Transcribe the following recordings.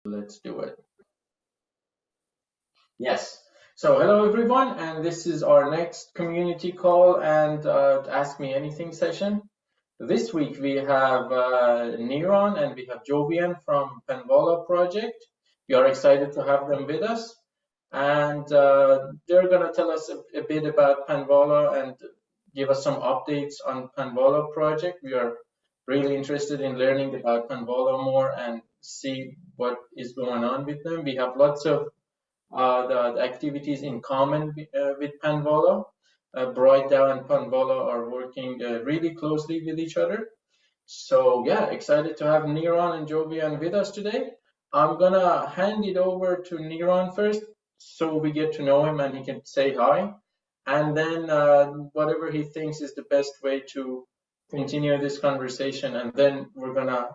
Let's do it. Yes. So hello everyone, and this is our next community call and Ask Me Anything session. This week we have Niran and we have Jovian from Panvala project. We are excited to have them with us, and they're going to tell us a bit about Panvala and give us some updates on Panvala project. We are really interested in learning about Panvala more and see what is going on with them. We have lots of the activities in common with Panvala. BrightID and Panvala are working really closely with each other. So yeah, excited to have Niran and Jovian with us today. I'm gonna hand it over to Niran first, so we get to know him and he can say hi, and then whatever he thinks is the best way to continue this conversation, and then we're gonna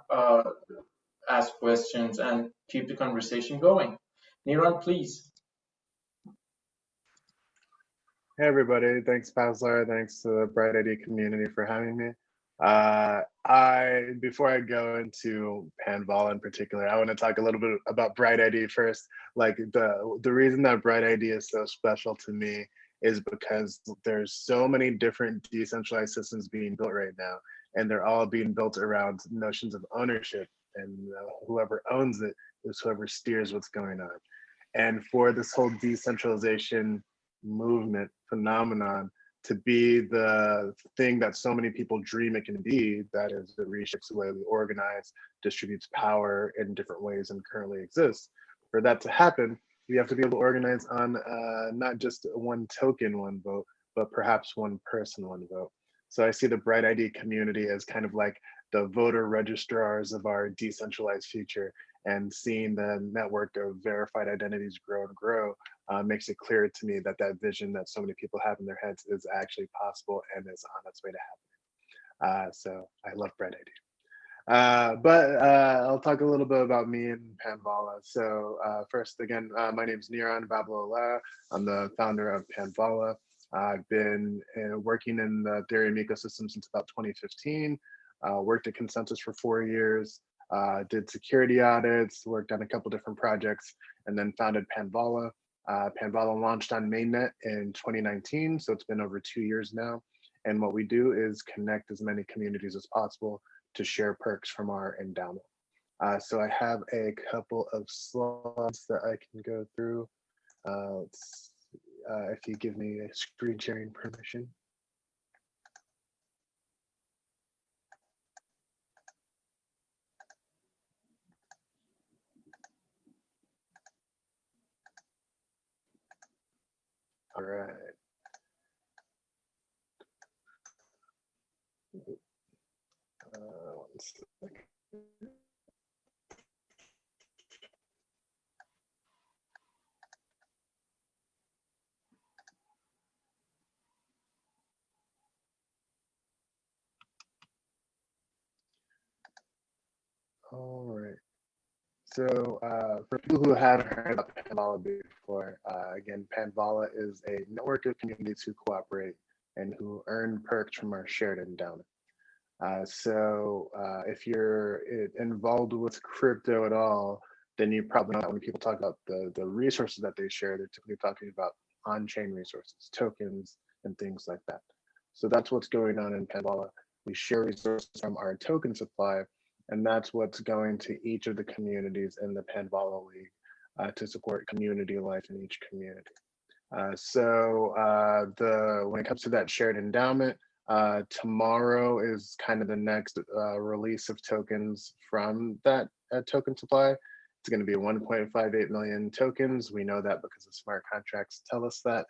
ask questions and keep the conversation going. Niran, please. Hey everybody, thanks Paslar, thanks to the BrightID community for having me. Before I go into Panvala in particular, I want to talk a little bit about BrightID first. Like the reason that BrightID is so special to me is because there's so many different decentralized systems being built right now, and they're all being built around notions of ownership, and whoever owns it is whoever steers what's going on. And for this whole decentralization movement phenomenon to be the thing that so many people dream it can be, that is, it reshapes the way we organize, distributes power in different ways and currently exists. For that to happen, we have to be able to organize on not just one token, one vote, but perhaps one person, one vote. So I see the BrightID community as kind of like the voter registrars of our decentralized future, and seeing the network of verified identities grow and grow makes it clear to me that that vision that so many people have in their heads is actually possible and is on its way to happen. So I love BrightID. I'll talk a little bit about me and Panvala. So first, again, my name is Niran Babalola. I'm the founder of Panvala. I've been working in the Ethereum ecosystem since about 2015. Worked at Consensus for 4 years. Did security audits, worked on a couple different projects, and then founded Panvala. Panvala launched on mainnet in 2019, so it's been over 2 years now. And what we do is connect as many communities as possible to share perks from our endowment. So I have a couple of slides that I can go through. If you give me a screen sharing permission. All right. One second. All right. So for people who haven't heard about Panvala before, again, Panvala is a network of communities who cooperate and who earn perks from our shared endowment. If you're involved with crypto at all, then you probably know that when people talk about the resources that they share, they're typically talking about on-chain resources, tokens, and things like that. So that's what's going on in Panvala. We share resources from our token supply, and that's what's going to each of the communities in the Panvala League to support community life in each community. When it comes to that shared endowment, tomorrow is kind of the next release of tokens from that token supply. It's going to be 1.58 million tokens. We know that because the smart contracts tell us that.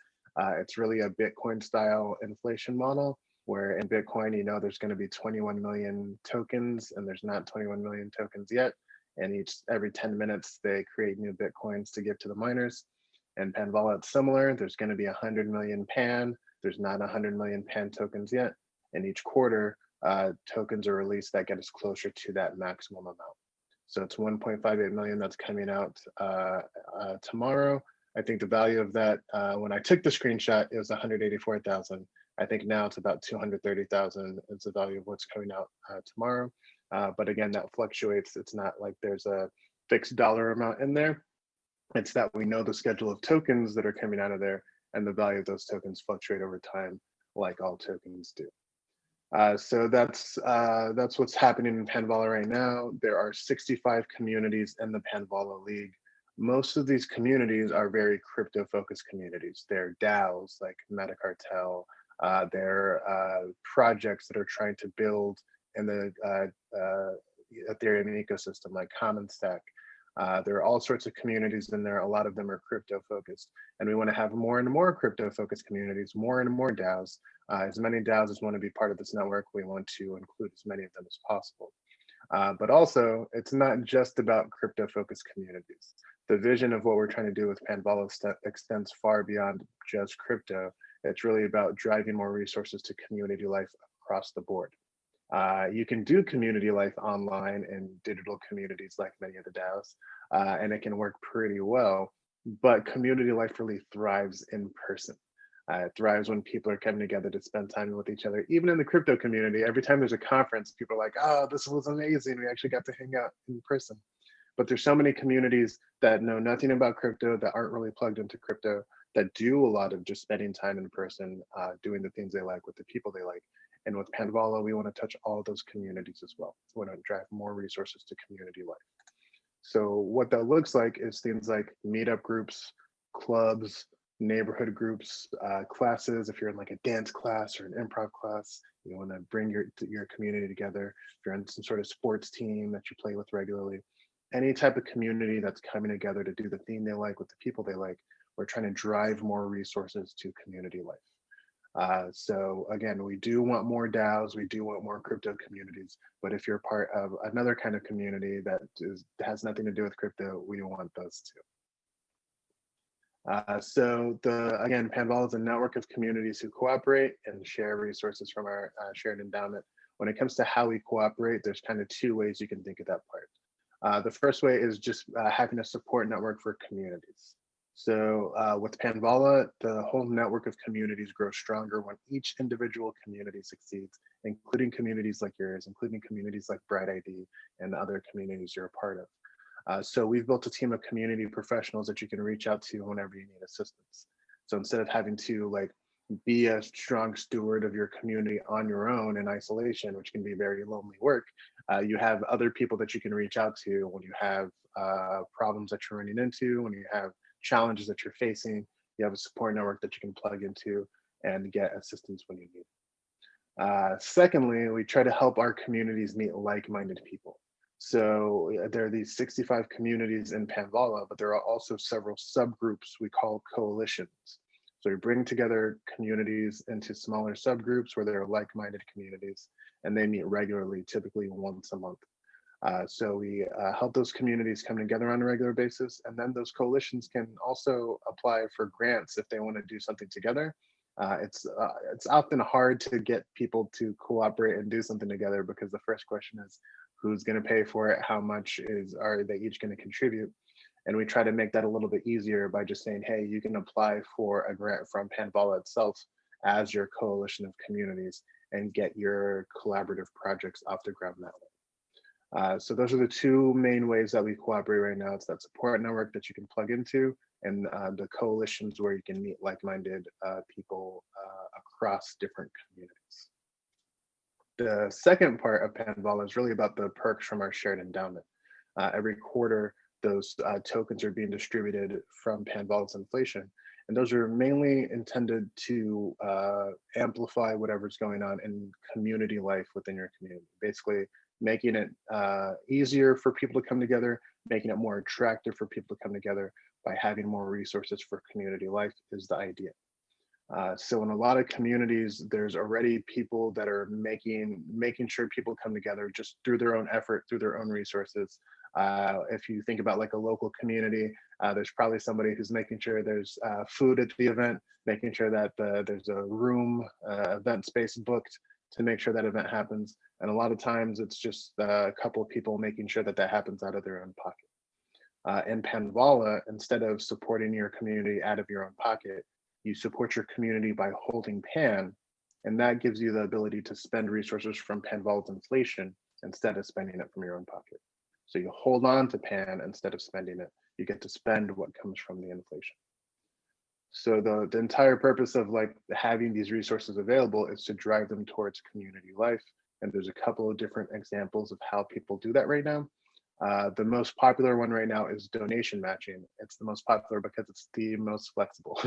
It's really a Bitcoin style inflation model, where in Bitcoin, there's going to be 21 million tokens, and there's not 21 million tokens yet. And every 10 minutes, they create new Bitcoins to give to the miners. And Panvala, it's similar. There's going to be 100 million Pan. There's not 100 million Pan tokens yet. And each quarter, tokens are released that get us closer to that maximum amount. So it's 1.58 million that's coming out tomorrow. I think the value of that, when I took the screenshot, it was 184,000. I think now it's about 230,000 is the value of what's coming out tomorrow. But again, that fluctuates. It's not like there's a fixed dollar amount in there. It's that we know the schedule of tokens that are coming out of there, and the value of those tokens fluctuate over time, like all tokens do. So that's what's happening in Panvala right now. There are 65 communities in the Panvala League. Most of these communities are very crypto-focused communities. They're DAOs like Metacartel. They're projects that are trying to build in the Ethereum ecosystem, like Common Stack. There are all sorts of communities in there. A lot of them are crypto focused, and we want to have more and more crypto focused communities, more and more DAOs. As many DAOs as want to be part of this network, we want to include as many of them as possible. But also, it's not just about crypto focused communities. The vision of what we're trying to do with Panvala extends far beyond just crypto. It's really about driving more resources to community life across the board. You can do community life online in digital communities like many of the DAOs, and it can work pretty well, but community life really thrives in person. It thrives when people are coming together to spend time with each other. Even in the crypto community, every time there's a conference, people are like, oh, this was amazing. We actually got to hang out in person. But there's so many communities that know nothing about crypto, that aren't really plugged into crypto, that do a lot of just spending time in person, doing the things they like with the people they like. And with Panvala, we want to touch all those communities as well. We want to drive more resources to community life. So what that looks like is things like meetup groups, clubs, neighborhood groups, classes. If you're in like a dance class or an improv class, you want to bring your community together. If you're in some sort of sports team that you play with regularly, any type of community that's coming together to do the thing they like with the people they like, we're trying to drive more resources to community life. So again, we do want more DAOs, we do want more crypto communities, but if you're part of another kind of community that has nothing to do with crypto, we want those too. So again, Panvala is a network of communities who cooperate and share resources from our shared endowment. When it comes to how we cooperate, there's kind of two ways you can think of that part. The first way is just having a support network for communities. So with Panvala, the whole network of communities grows stronger when each individual community succeeds, including communities like yours, including communities like BrightID and other communities you're a part of. So we've built a team of community professionals that you can reach out to whenever you need assistance. So instead of having to like be a strong steward of your community on your own in isolation, which can be very lonely work, you have other people that you can reach out to when you have problems that you're running into, when you have challenges that you're facing. You have a support network that you can plug into and get assistance when you need. Secondly, we try to help our communities meet like-minded people. So there are these 65 communities in Panvala, but there are also several subgroups we call coalitions. So we bring together communities into smaller subgroups where there are like-minded communities, and they meet regularly, typically once a month. So we help those communities come together on a regular basis, and then those coalitions can also apply for grants if they want to do something together. It's often hard to get people to cooperate and do something together because the first question is, who's going to pay for it? How much are they each going to contribute? And we try to make that a little bit easier by just saying, hey, you can apply for a grant from Panvala itself as your coalition of communities and get your collaborative projects off the ground that way. So those are the two main ways that we cooperate right now. It's that support network that you can plug into, and the coalitions where you can meet like-minded people across different communities. The second part of Panvala is really about the perks from our shared endowment. Every quarter, those tokens are being distributed from Panvala's inflation, and those are mainly intended to amplify whatever's going on in community life within your community. Basically, making it easier for people to come together, making it more attractive for people to come together by having more resources for community life is the idea. So in a lot of communities, there's already people that are making sure people come together just through their own effort, through their own resources. If you think about like a local community, there's probably somebody who's making sure there's food at the event, making sure that there's a room, event space booked to make sure that event happens. And a lot of times it's just a couple of people making sure that that happens out of their own pocket. In Panvala, instead of supporting your community out of your own pocket, you support your community by holding Pan, and that gives you the ability to spend resources from Panvala's inflation instead of spending it from your own pocket. So you hold on to Pan instead of spending it. You get to spend what comes from the inflation. So the entire purpose of like having these resources available is to drive them towards community life. And there's a couple of different examples of how people do that right now. The most popular one right now is donation matching. It's the most popular because it's the most flexible.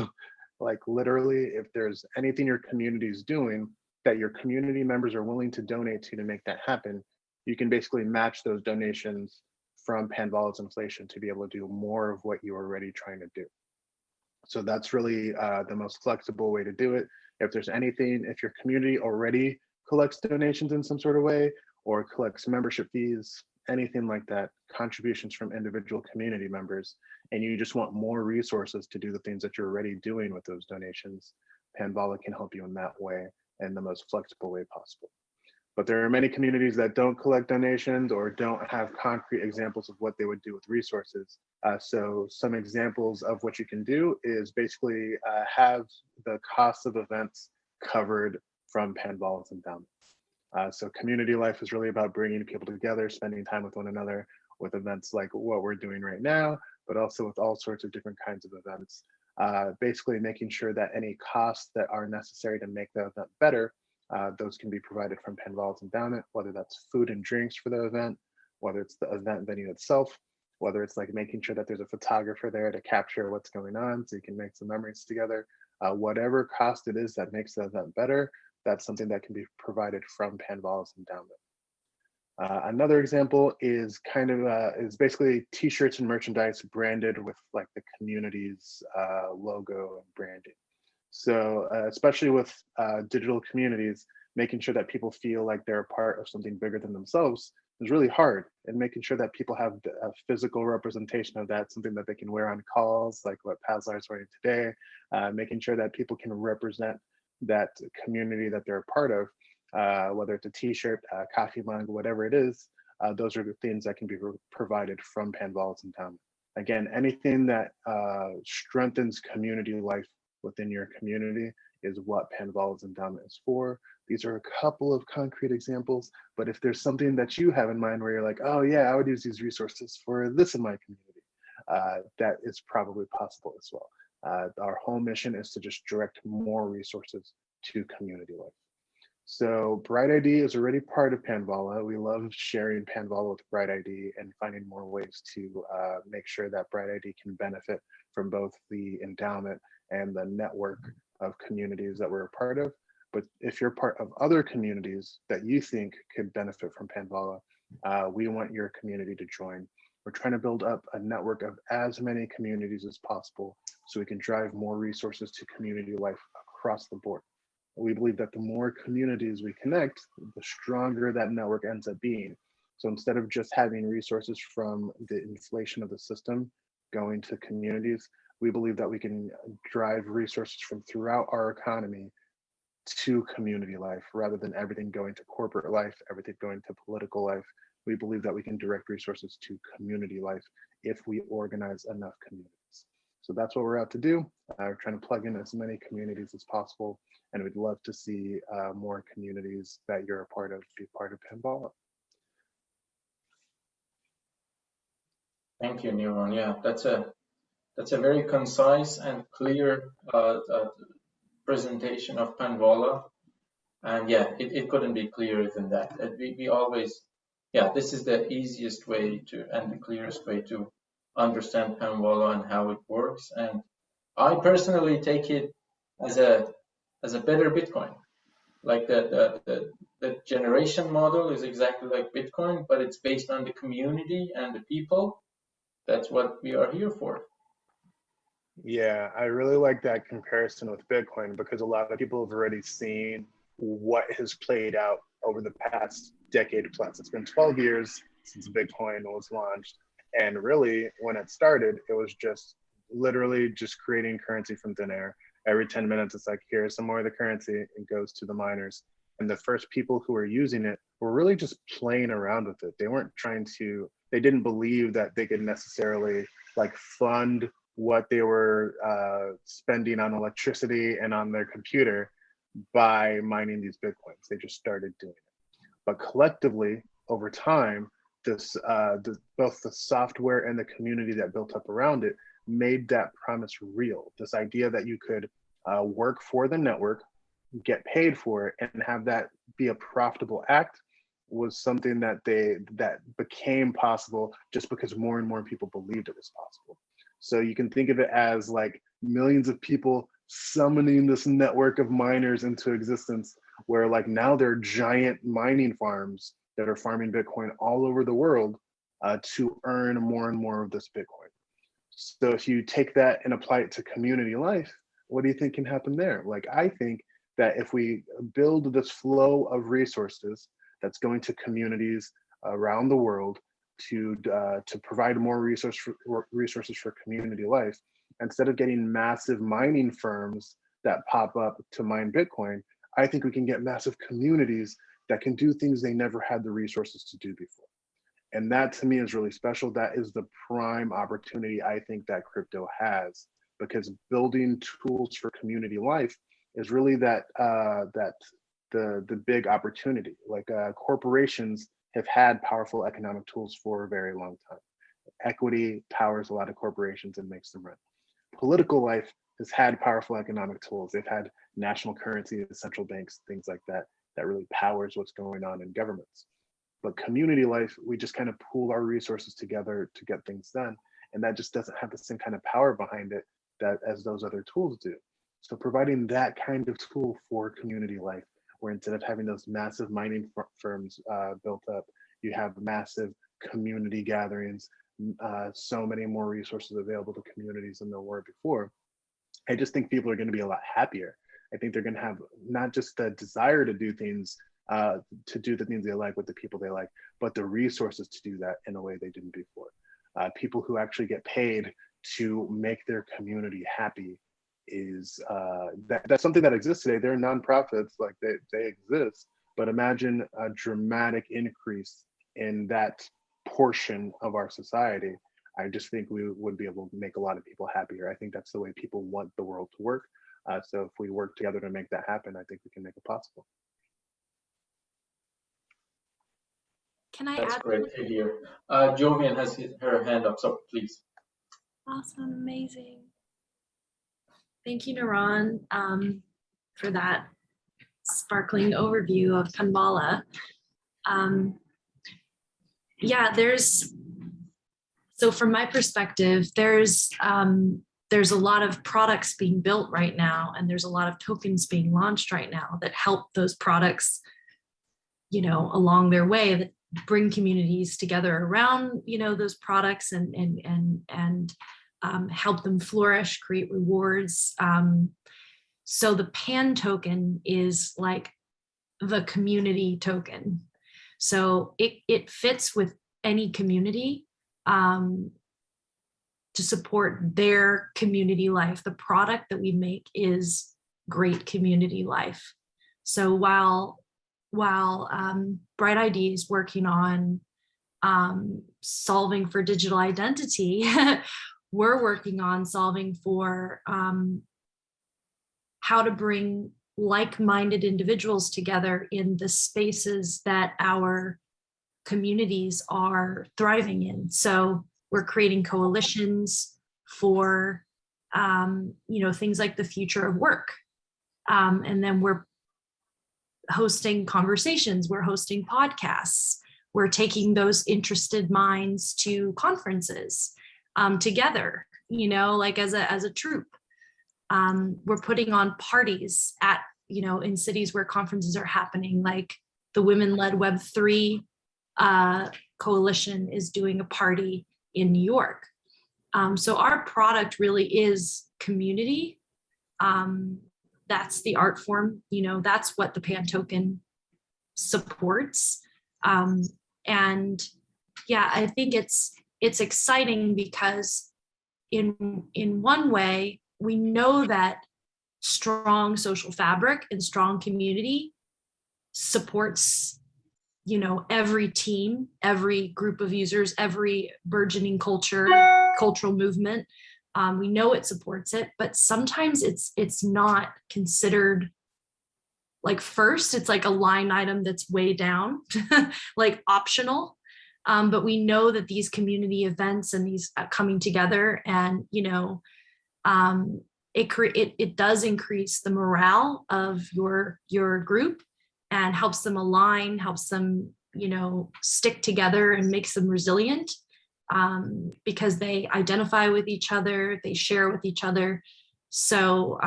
Like literally, if there's anything your community is doing that your community members are willing to donate to make that happen, you can basically match those donations from Panvala's inflation to be able to do more of what you're already trying to do. So that's really the most flexible way to do it. If there's anything, if your community already collects donations in some sort of way or collects membership fees, anything like that, contributions from individual community members, and you just want more resources to do the things that you're already doing with those donations, Panvala can help you in that way in the most flexible way possible. But there are many communities that don't collect donations or don't have concrete examples of what they would do with resources. So some examples of what you can do is basically have the cost of events covered from Panvala's endowment. So community life is really about bringing people together, spending time with one another, with events like what we're doing right now, but also with all sorts of different kinds of events. Basically making sure that any costs that are necessary to make the event better, those can be provided from Panvala's endowment, whether that's food and drinks for the event, whether it's the event venue itself, whether it's like making sure that there's a photographer there to capture what's going on so you can make some memories together. Whatever cost it is that makes the event better, that's something that can be provided from Panvala's endowment. Another example is is basically t-shirts and merchandise branded with like the community's logo and branding. So especially with digital communities, making sure that people feel like they're a part of something bigger than themselves is really hard, and making sure that people have a physical representation of that, something that they can wear on calls, like what Pazlar is wearing today, making sure that people can represent that community that they're a part of, whether it's a t-shirt, coffee mug, whatever it is, those are the things that can be provided from Panvala's endowment. Again, anything that strengthens community life within your community is what Panvala's endowment is for. These are a couple of concrete examples, but if there's something that you have in mind where you're like, oh yeah, I would use these resources for this in my community, that is probably possible as well. Our whole mission is to just direct more resources to community life. So BrightID is already part of Panvala. We love sharing Panvala with BrightID and finding more ways to make sure that BrightID can benefit from both the endowment and the network of communities that we're a part of. But if you're part of other communities that you think could benefit from Panvala, we want your community to join. We're trying to build up a network of as many communities as possible so we can drive more resources to community life across the board. We believe that the more communities we connect, the stronger that network ends up being. So instead of just having resources from the inflation of the system going to communities, we believe that we can drive resources from throughout our economy to community life rather than everything going to corporate life, everything going to political life. We believe that we can direct resources to community life if we organize enough communities. So that's what we're out to do. We're trying to plug in as many communities as possible, and we'd love to see more communities that you're a part of be part of Panvala. Thank you, Niran. Yeah, that's a very concise and clear presentation of Panvala. And yeah, it couldn't be clearer than that. We always, yeah, this is the easiest way to and the clearest way to understand Panvala and how it works. And I personally take it as a better Bitcoin. Like the generation model is exactly like Bitcoin, but it's based on the community and the people. That's what we are here for. Yeah, I really like that comparison with Bitcoin because a lot of people have already seen what has played out over the past decade plus. It's been 12 years since Bitcoin was launched. And really, when it started, it was just literally just creating currency from thin air. Every 10 minutes, it's like, here's some more of the currency. It goes to the miners. And the first people who were using it were really just playing around with it. They weren't trying to, they didn't believe that they could necessarily like fund what they were spending on electricity and on their computer by mining these Bitcoins. They just started doing it. But collectively, over time, both the software and the community that built up around it made that promise real. This idea that you could work for the network, get paid for it, and have that be a profitable act was something that became possible just because more and more people believed it was possible. So you can think of it as like millions of people summoning this network of miners into existence, where like now there are giant mining farms that are farming Bitcoin all over the world to earn more and more of this Bitcoin. So if you take that and apply it to community life, what do you think can happen there? Like, I think that if we build this flow of resources that's going to communities around the world to provide more resources for community life, instead of getting massive mining firms that pop up to mine Bitcoin, I think we can get massive communities that can do things they never had the resources to do before. And that to me is really special. That is the prime opportunity I think that crypto has, because building tools for community life is really the big opportunity. Like corporations have had powerful economic tools for a very long time. Equity powers a lot of corporations and makes them run. Political life has had powerful economic tools. They've had national currency, central banks, things like that, that really powers what's going on in governments. But community life, we just kind of pool our resources together to get things done. And that just doesn't have the same kind of power behind it as those other tools do. So providing that kind of tool for community life, where instead of having those massive mining firms built up, you have massive community gatherings, so many more resources available to communities than there were before. I just think people are going to be a lot happier. I think they're going to have not just the desire to do things, to do the things they like with the people they like, but the resources to do that in a way they didn't before. People who actually get paid to make their community happy is that's something that exists today. They're nonprofits, like they exist, but imagine a dramatic increase in that portion of our society. I just think we would be able to make a lot of people happier. I think that's the way people want the world to work. So if we work together to make that happen, I think we can make it possible. Can I That's add? great to hear. Jovian has her hand up, so please. Awesome, amazing. Thank you, Niran, for that sparkling overview of Panvala. Yeah, so from my perspective, there's a lot of products being built right now, and there's a lot of tokens being launched right now that help those products, along their way, that bring communities together around, those products and help them flourish, create rewards. So the PAN token is like the community token. So it fits with any community to support their community life. The product that we make is great community life. So while BrightID is working on solving for digital identity, we're working on solving for how to bring like-minded individuals together in the spaces that our communities are thriving in. So we're creating coalitions for things like the future of work. And then we're hosting conversations, we're hosting podcasts, we're taking those interested minds to conferences together, like as a troupe. We're putting on parties at, in cities where conferences are happening, like the Women-Led Web3 Coalition is doing a party in New York. So our product really is community. That's the art form, that's what the PAN token supports. And yeah, I think it's exciting because in one way, we know that strong social fabric and strong community supports, every team, every group of users, every burgeoning cultural movement. We know it supports it, but sometimes it's not considered like first. It's like a line item that's way down, like optional. But we know that these community events and these coming together and, it does increase the morale of your group and helps them align, helps them, stick together and makes them resilient, because they identify with each other, they share with each other. So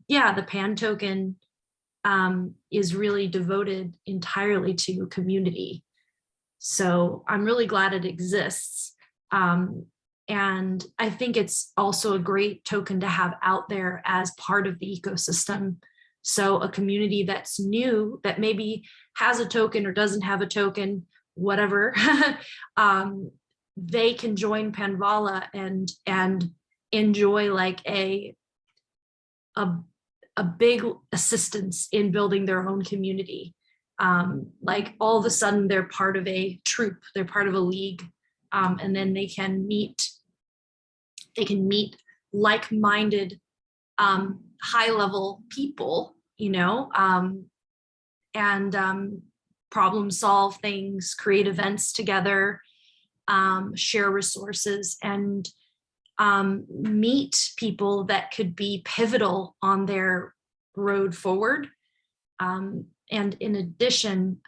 yeah, the Pan token is really devoted entirely to community. So I'm really glad it exists. And I think it's also a great token to have out there as part of the ecosystem. So a community that's new, that maybe has a token or doesn't have a token, whatever, they can join Panvala and enjoy like a big assistance in building their own community. Like all of a sudden they're part of a troop, they're part of a league, and then they can meet like-minded, high-level people, and problem solve things, create events together, share resources, and meet people that could be pivotal on their road forward. And in addition,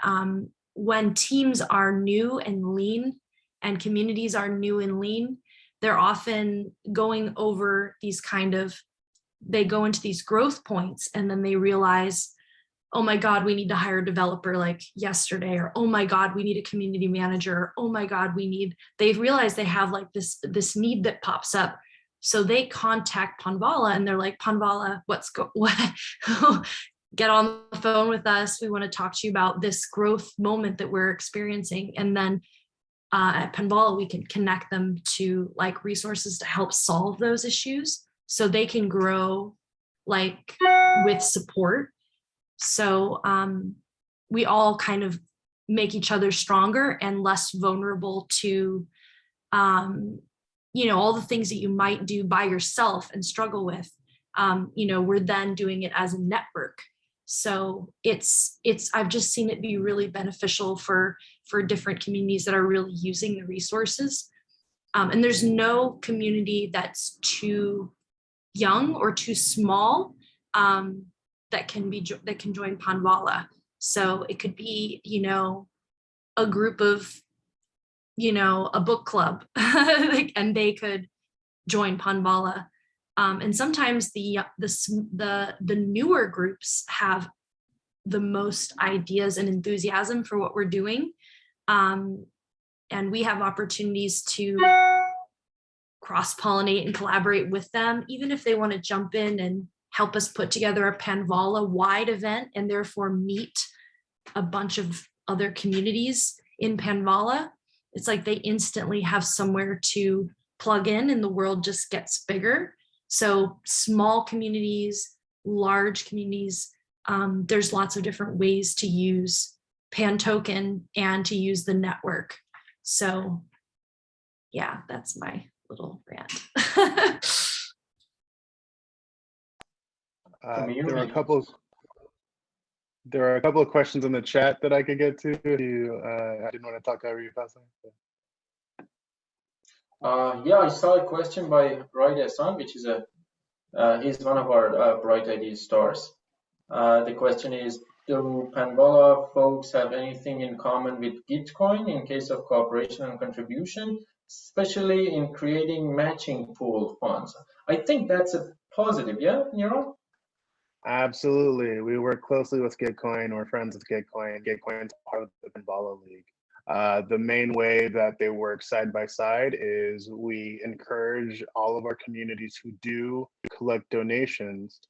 when teams are new and lean and communities are new and lean, they're often going over these they go into these growth points and then they realize, oh my God, we need to hire a developer like yesterday, or oh my God, we need a community manager, or oh my God, they've realized they have like this need that pops up. So they contact Panvala and they're like, Panvala, what? Get on the phone with us. We want to talk to you about this growth moment that we're experiencing. And then at Panvala, we can connect them to like resources to help solve those issues so they can grow like with support. So we all kind of make each other stronger and less vulnerable to, all the things that you might do by yourself and struggle with. We're then doing it as a network. So I've just seen it be really beneficial for different communities that are really using the resources. And there's no community that's too young or too small that can join Panvala. So it could be, a group of, a book club, and they could join Panvala. And sometimes the newer groups have the most ideas and enthusiasm for what we're doing. And we have opportunities to cross-pollinate and collaborate with them, even if they want to jump in and help us put together a Panvala-wide event and therefore meet a bunch of other communities in Panvala. It's like they instantly have somewhere to plug in and the world just gets bigger. So small communities, large communities, there's lots of different ways to use Pan token and to use the network. So yeah, that's my little rant. There are a couple of questions in the chat that I could get to. I didn't want to talk over you, Pastor. Yeah, I saw a question by BrightID, which is he's one of our BrightID stars. The question is, do Panvala folks have anything in common with Gitcoin in case of cooperation and contribution, especially in creating matching pool funds? I think that's a positive, yeah, Niran? Absolutely. We work closely with Gitcoin. We're friends with Gitcoin. Gitcoin's part of the Panvala League. The main way that they work side by side is we encourage all of our communities who do collect donations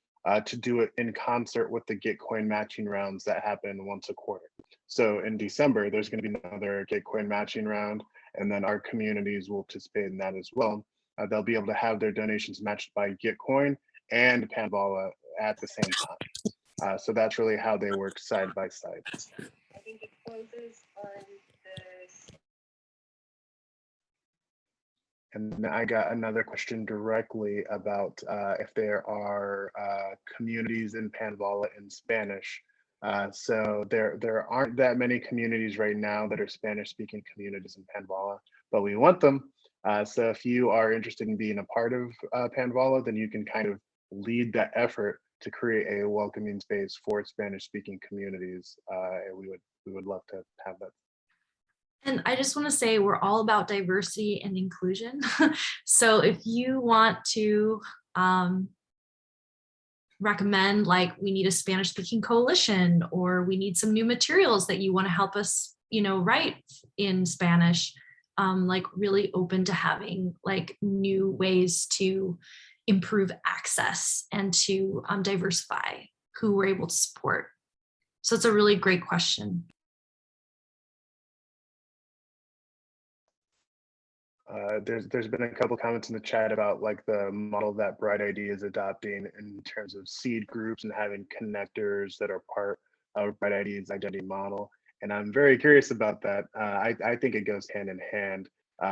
to do it in concert with the Gitcoin matching rounds that happen once a quarter. So in December, there's going to be another Gitcoin matching round, and then our communities will participate in that as well. They'll be able to have their donations matched by Gitcoin and Panvala at the same time. So that's really how they work side by side. I think it closes on this. And I got another question directly about if there are communities in Panvala in Spanish. So there aren't that many communities right now that are Spanish speaking communities in Panvala, but we want them. So if you are interested in being a part of Panvala, then you can kind of lead that effort to create a welcoming space for Spanish speaking communities. And we would love to have that. And I just want to say we're all about diversity and inclusion. So if you want to recommend, like, we need a Spanish speaking coalition, or we need some new materials that you want to help us, write in Spanish, like, really open to having like new ways to improve access and to diversify who we're able to support. So it's a really great question. There's been a couple comments in the chat about like the model that BrightID is adopting in terms of seed groups and having connectors that are part of BrightID's identity model. And I'm very curious about that. I think it goes hand in hand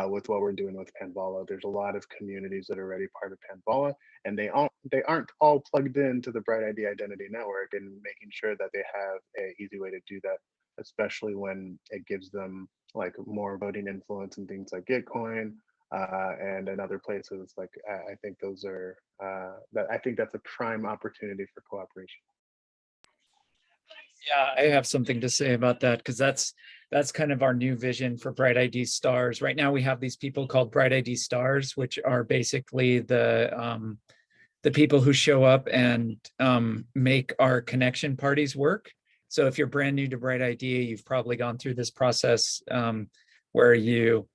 with what we're doing with Panvala. There's a lot of communities that are already part of Panvala, and they aren't all plugged into the BrightID identity network, and making sure that they have an easy way to do that, especially when it gives them like more voting influence and things like Gitcoin and in other places. Like I think those are I think that's a prime opportunity for cooperation. Yeah, I have something to say about that, because that's kind of our new vision for BrightID stars. Right now we have these people called BrightID stars, which are basically the people who show up and make our connection parties work. So if you're brand new to BrightID, you've probably gone through this process where you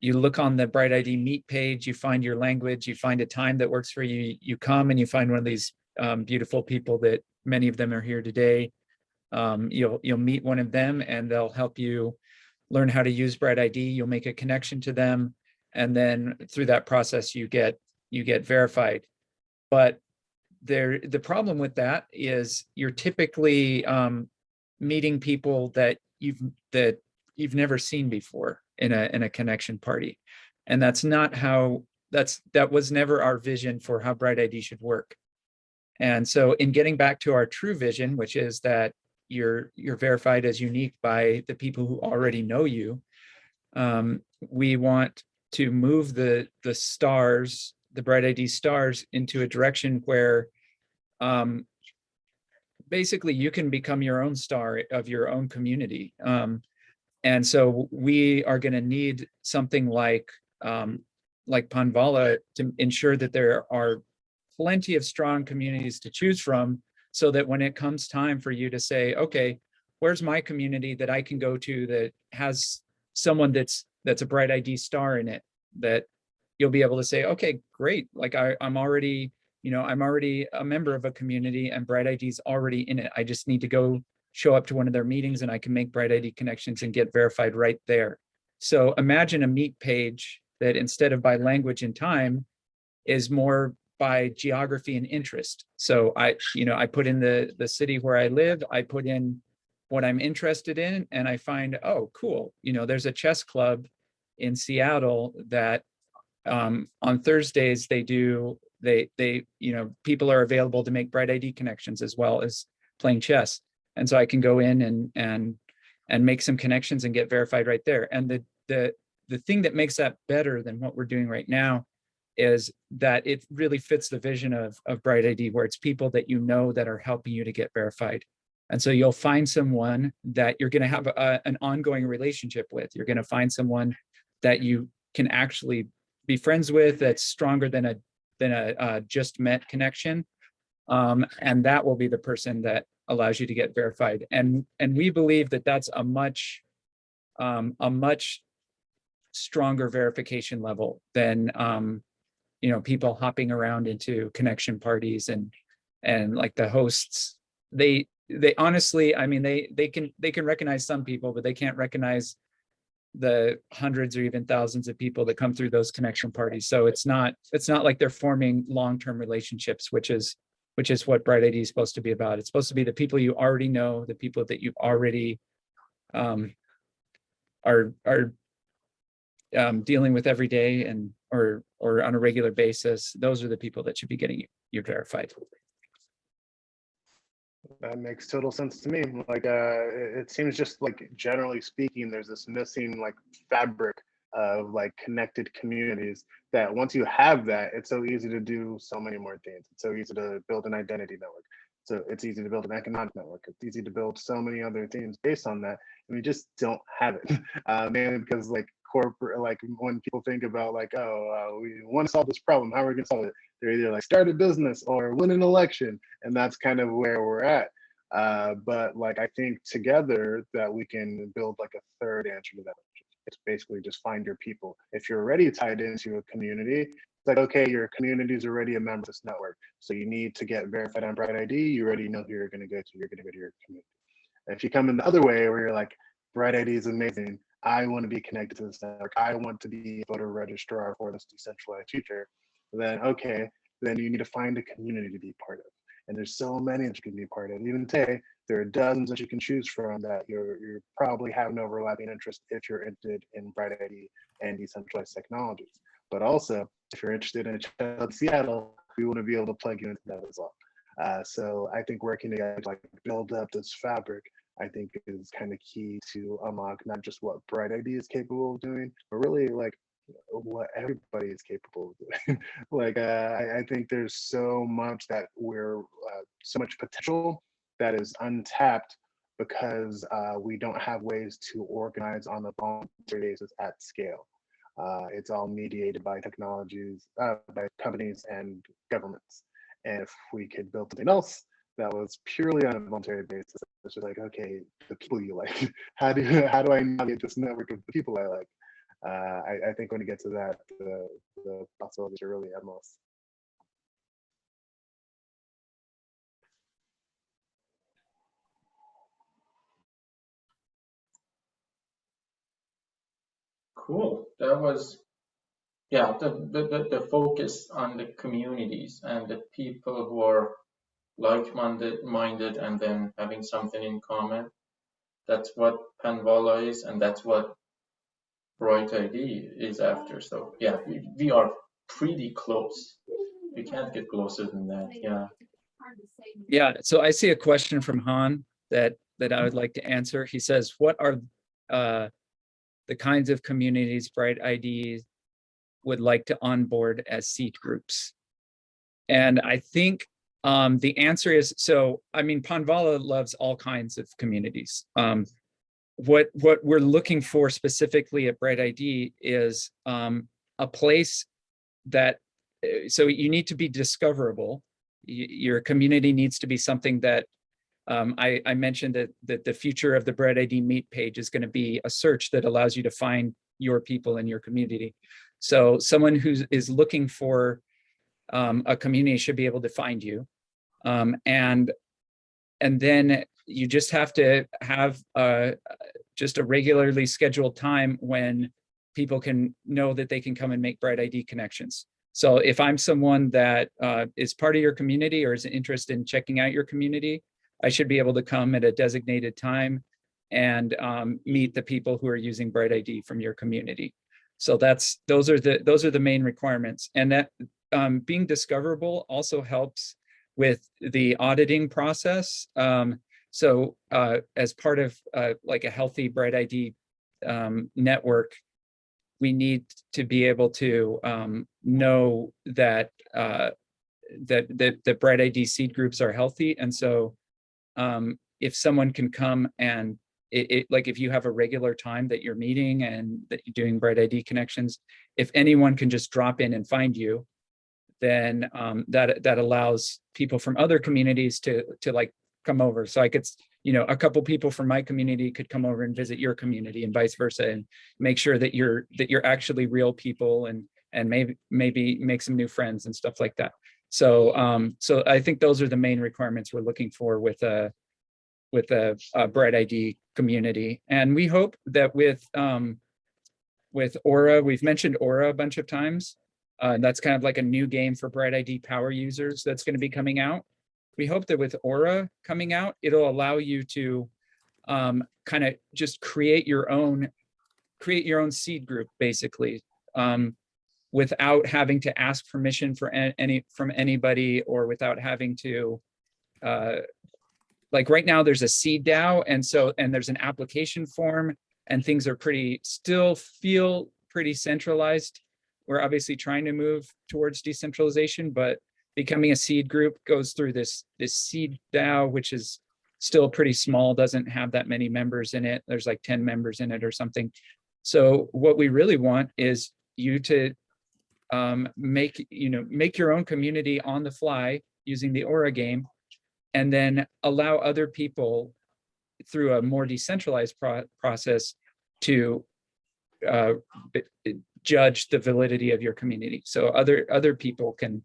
look on the BrightID Meet page, you find your language, you find a time that works for you, you come and you find one of these beautiful people that many of them are here today. You'll meet one of them and they'll help you learn how to use BrightID. You'll make a connection to them, and then through that process you get verified. But the problem with that is you're typically meeting people that you've never seen before in a connection party, and that was never our vision for how BrightID should work. And so in getting back to our true vision, which is that you're verified as unique by the people who already know you, we want to move the stars, the BrightID stars, into a direction where basically you can become your own star of your own community. And so we are going to need something like Panvala to ensure that there are plenty of strong communities to choose from, so that when it comes time for you to say, okay, where's my community that I can go to that has someone that's a BrightID star in it, that you'll be able to say, okay, great, like I'm already a member of a community and BrightID's already in it. I just need to go show up to one of their meetings and I can make BrightID connections and get verified right there. So imagine a Meet page that, instead of by language and time, is more by geography and interest. So I put in the city where I live, I put in what I'm interested in, and I find, oh, cool, there's a chess club in Seattle that on Thursdays people are available to make BrightID connections as well as playing chess. And so I can go in and make some connections and get verified right there. And the thing that makes that better than what we're doing right now is that it really fits the vision of BrightID, where it's people that that are helping you to get verified. And so you'll find someone that you're going to have an ongoing relationship with. You're going to find someone that you can actually be friends with, that's stronger than a just met connection. And that will be the person that allows you to get verified. And we believe that that's a much stronger verification level than people hopping around into connection parties and like the hosts. They honestly, I mean, they can recognize some people, but they can't recognize the hundreds or even thousands of people that come through those connection parties. So it's not like they're forming long-term relationships, which is what BrightID is supposed to be about. It's supposed to be the people you already know, the people that you already are dealing with every day and or on a regular basis. Those are the people that should be getting you verified. That makes total sense to me. Like, it seems just like generally speaking, there's this missing like fabric of like connected communities that once you have that, it's so easy to do so many more things. It's so easy to build an identity network. So it's easy to build an economic network. It's easy to build so many other things based on that. And we just don't have it, mainly because like corporate, like when people think about like, oh, we want to solve this problem, how are we gonna solve it? They're either like start a business or win an election, and that's kind of where we're at. But like I think together that we can build like a third answer to that. It's basically just find your people. If you're already tied into a community, it's like, okay, your community is already a member of this network. So you need to get verified on BrightID. You already know who you're going to go to. You're going to go to your community. If you come in the other way where you're like, BrightID is amazing. I want to be connected to this network. I want to be a voter registrar for this decentralized future. Then, okay, then you need to find a community to be part of. And there's so many that you can be part of. Even today, there are dozens that you can choose from that you're probably have an overlapping interest if you're interested in BrightID and decentralized technologies. But also, if you're interested in a child in Seattle, we want to be able to plug you into that as well. So I think working together to like build up this fabric, I think is kind of key to unlock not just what BrightID is capable of doing, but really like what everybody is capable of doing. Like I think there's so much that we're so much potential that is untapped because we don't have ways to organize on a voluntary basis at scale. It's all mediated by technologies, by companies and governments. And if we could build something else that was purely on a voluntary basis, it's just like, okay, the people you like, how do I navigate this network of the people I like? I think when you get to that, the possibilities are really endless. Cool. That was, yeah, the focus on the communities and the people who are like-minded and then having something in common. That's what Panvala is, and that's what BrightID is after. So yeah, we are pretty close. We can't get closer than that. Yeah. Yeah, so I see a question from Han that I would like to answer. He says, what are the kinds of communities BrightID would like to onboard as seed groups? And I think the answer is, so, I mean, Panvala loves all kinds of communities. What we're looking for specifically at BrightID is a place that, so you need to be discoverable. Your community needs to be something that, I mentioned that the future of the BrightID Meet page is going to be a search that allows you to find your people in your community. So someone who is looking for a community should be able to find you. And then you just have to have just a regularly scheduled time when people can know that they can come and make BrightID connections. So if I'm someone that is part of your community or is interested in checking out your community, I should be able to come at a designated time and meet the people who are using BrightID from your community. So those are the main requirements. And that being discoverable also helps with the auditing process. So as part of like a healthy BrightID network, we need to be able to know that the BrightID seed groups are healthy. And so if someone can come and like if you have a regular time that you're meeting and that you're doing BrightID connections, if anyone can just drop in and find you, then that allows people from other communities to like come over. So I could, a couple people from my community could come over and visit your community and vice versa, and make sure that you're actually real people and maybe make some new friends and stuff like that. So so I think those are the main requirements we're looking for with a BrightID community. And we hope that with Aura, we've mentioned Aura a bunch of times. That's kind of like a new game for BrightID power users that's going to be coming out. We hope that with Aura coming out, it'll allow you to kind of just create your own seed group, basically, without having to ask permission from anybody, or without having to like right now there's a seed DAO, and there's an application form, and things are still feel pretty centralized. We're obviously trying to move towards decentralization, but becoming a seed group goes through this seed DAO, which is still pretty small, doesn't have that many members in it. There's like 10 members in it or something. So what we really want is you to make your own community on the fly using the Aura game, and then allow other people through a more decentralized process to judge the validity of your community. So other people can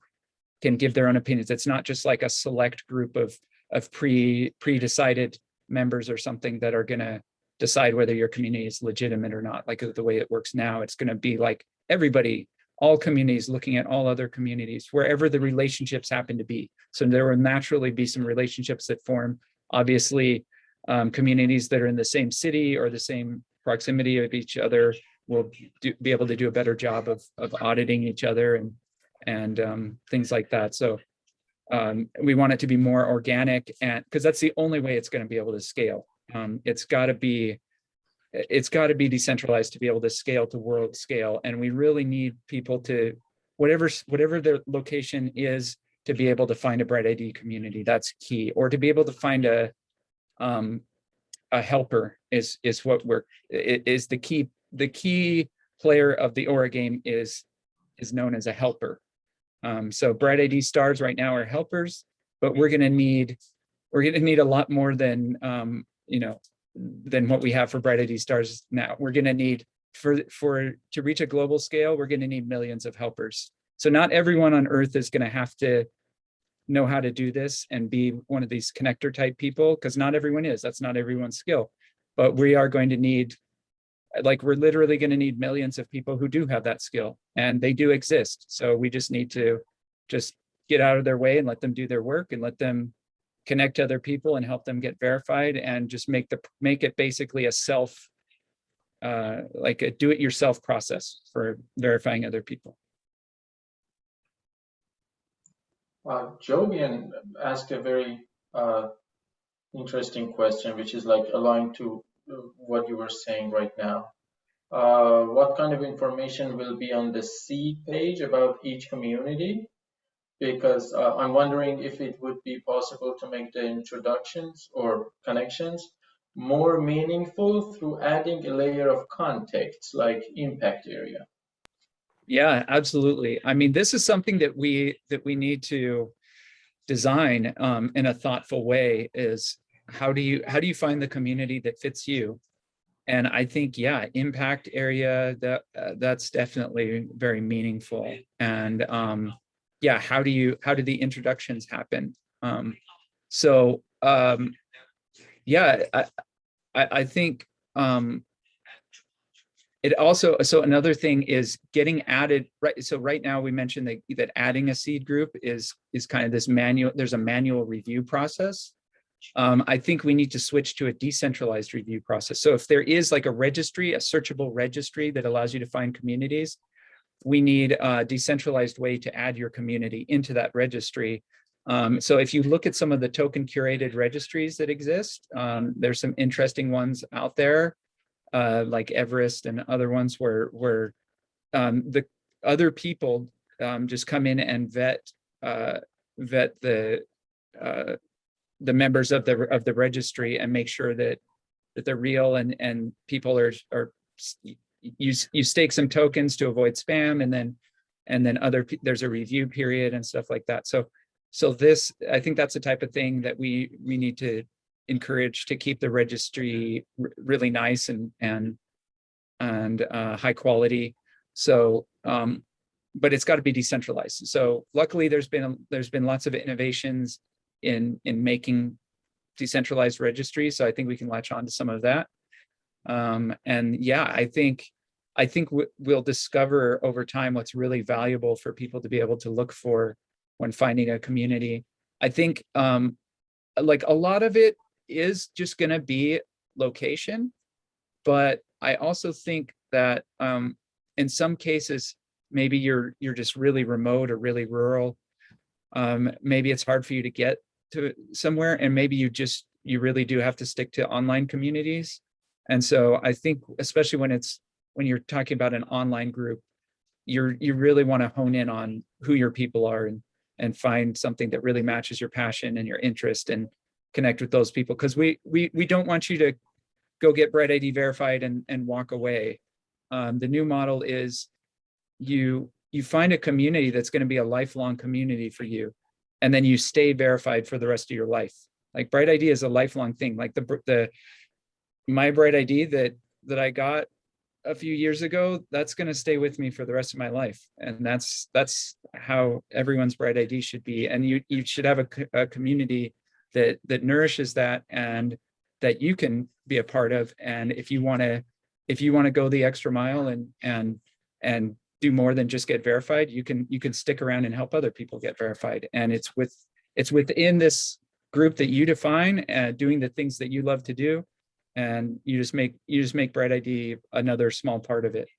give their own opinions. It's not just like a select group of pre-decided members or something that are going to decide whether your community is legitimate or not. Like the way it works now, it's going to be like everybody, all communities looking at all other communities, wherever the relationships happen to be. So there will naturally be some relationships that form. Obviously, communities that are in the same city or the same proximity of each other will be able to do a better job of auditing each other and things like that. So we want it to be more organic, and because that's the only way it's going to be able to scale. It's got to be decentralized to be able to scale to world scale, and we really need people to whatever their location is to be able to find a BrightID community. That's key, or to be able to find a helper is the key player of the Aura game is known as a helper. So BrightID stars right now are helpers, but we're going to need a lot more than than what we have for BrightID stars now. We're going to need to reach a global scale, we're going to need millions of helpers. So not everyone on Earth is going to have to know how to do this and be one of these connector type people, because not everyone is. That's not everyone's skill. But we are going to need, we're literally going to need millions of people who do have that skill, and they do exist. So we just need to just get out of their way and let them do their work and let them connect to other people and help them get verified, and just make it basically a do-it-yourself process for verifying other people. Jovian asked a very interesting question, which is like aligned to what you were saying right now. What kind of information will be on the seed page about each community? Because I'm wondering if it would be possible to make the introductions or connections more meaningful through adding a layer of context, like impact area. Yeah, absolutely. I mean, this is something that we need to design in a thoughtful way. Is how do you find the community that fits you? And I think, yeah, impact area, that's definitely very meaningful. And yeah, how do the introductions happen? Yeah, I think it also, so another thing is getting added, right? So right now we mentioned that adding a seed group is kind of this manual, there's a manual review process. I think we need to switch to a decentralized review process. So if there is like a registry, a searchable registry that allows you to find communities, we need a decentralized way to add your community into that registry. So if you look at some of the token curated registries that exist, there's some interesting ones out there, like Everest and other ones where the other people just come in and vet the members of the registry and make sure that they're real, and people are you stake some tokens to avoid spam, and then there's a review period and stuff like that. So this, I think that's the type of thing that we need to encourage, to keep the registry really nice and high quality. So but it's got to be decentralized. So luckily there's been lots of innovations in making decentralized registries. So I think we can latch on to some of that. And yeah, I think we'll discover over time what's really valuable for people to be able to look for when finding a community. I think like a lot of it is just going to be location, but I also think that in some cases, maybe you're just really remote or really rural. Maybe it's hard for you to get to somewhere, and maybe you just you really do have to stick to online communities. And so I think, especially when you're talking about an online group, you really want to hone in on who your people are and find something that really matches your passion and your interest and connect with those people. Because we don't want you to go get BrightID verified and walk away. The new model is you find a community that's going to be a lifelong community for you, and then you stay verified for the rest of your life. Like BrightID is a lifelong thing. Like my BrightID that I got a few years ago, that's going to stay with me for the rest of my life. And that's how everyone's BrightID should be. And you should have a community that nourishes that and that you can be a part of. And if you want to go the extra mile and do more than just get verified, you can stick around and help other people get verified. And it's within this group that you define, doing the things that you love to do, and you just make BrightID another small part of it.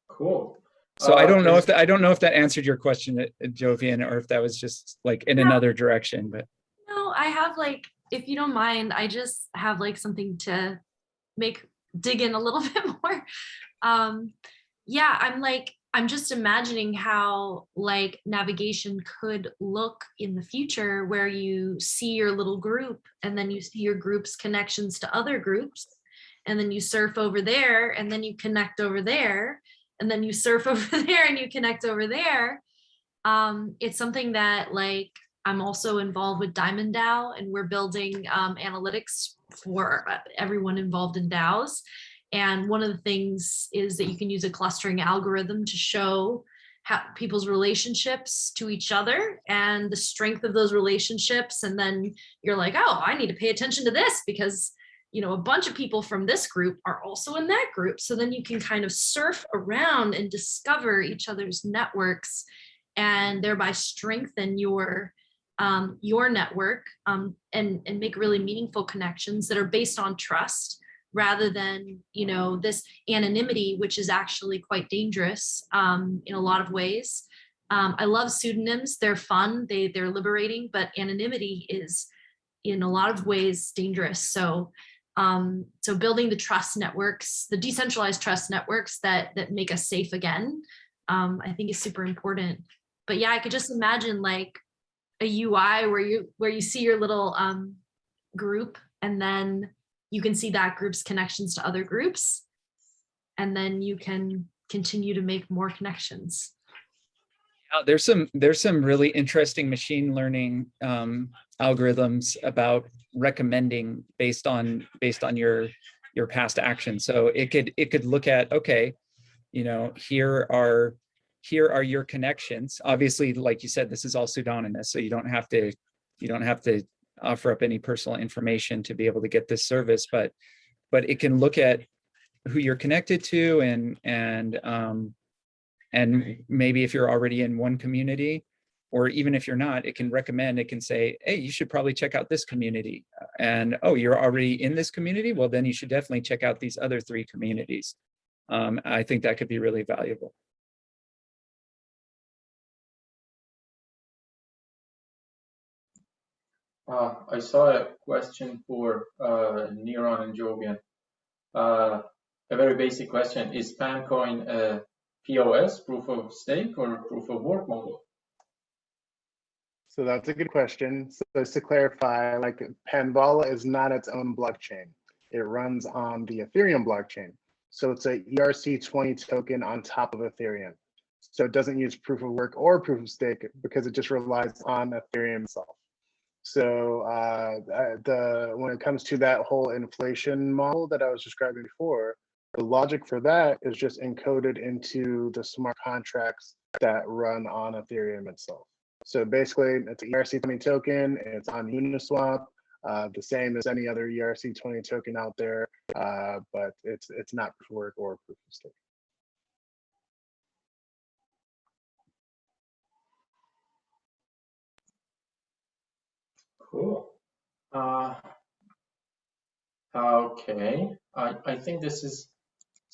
Cool. So I don't know if that answered your question, Jovian, or if that was just like in another direction. But no, I have like, if you don't mind, I just have like something to dig in a little bit more. Yeah, I'm just imagining how like navigation could look in the future, where you see your little group and then you see your group's connections to other groups, and then you surf over there and then you connect over there, and then you surf over there and you connect over there. It's something that like I'm also involved with Diamond DAO, and we're building analytics for everyone involved in DAOs. And one of the things is that you can use a clustering algorithm to show how people's relationships to each other and the strength of those relationships. And then you're like, oh, I need to pay attention to this because, you know, a bunch of people from this group are also in that group. So then you can kind of surf around and discover each other's networks and thereby strengthen your network and make really meaningful connections that are based on trust, rather than, you know, this anonymity, which is actually quite dangerous in a lot of ways. I love pseudonyms. They're fun, they're liberating, but anonymity is in a lot of ways dangerous. So building the trust networks, the decentralized trust networks that make us safe again, I think is super important. But yeah, I could just imagine like a UI where you see your little group, and then you can see that group's connections to other groups, and then you can continue to make more connections. There's some really interesting machine learning algorithms about recommending based on your past actions. So it could look at, okay, you know, here are your connections. Obviously, like you said, this is all pseudonymous, so you don't have to offer up any personal information to be able to get this service, but it can look at who you're connected to and maybe if you're already in one community, or even if you're not, it can say, hey, you should probably check out this community. And oh, you're already in this community? Well, then you should definitely check out these other 3 communities. I think that could be really valuable. I saw a question for Niran and Jovian. A very basic question: is Pancoin a POS, proof of stake, or proof of work model? So that's a good question. So just to clarify, like Panvala is not its own blockchain. It runs on the Ethereum blockchain. So it's a ERC20 token on top of Ethereum. So it doesn't use proof of work or proof of stake because it just relies on Ethereum itself. So when it comes to that whole inflation model that I was describing before, the logic for that is just encoded into the smart contracts that run on Ethereum itself. So basically, it's an ERC20 token. It's on Uniswap, the same as any other ERC20 token out there, but it's not proof of work or proof of stake. Cool. Okay. I think this is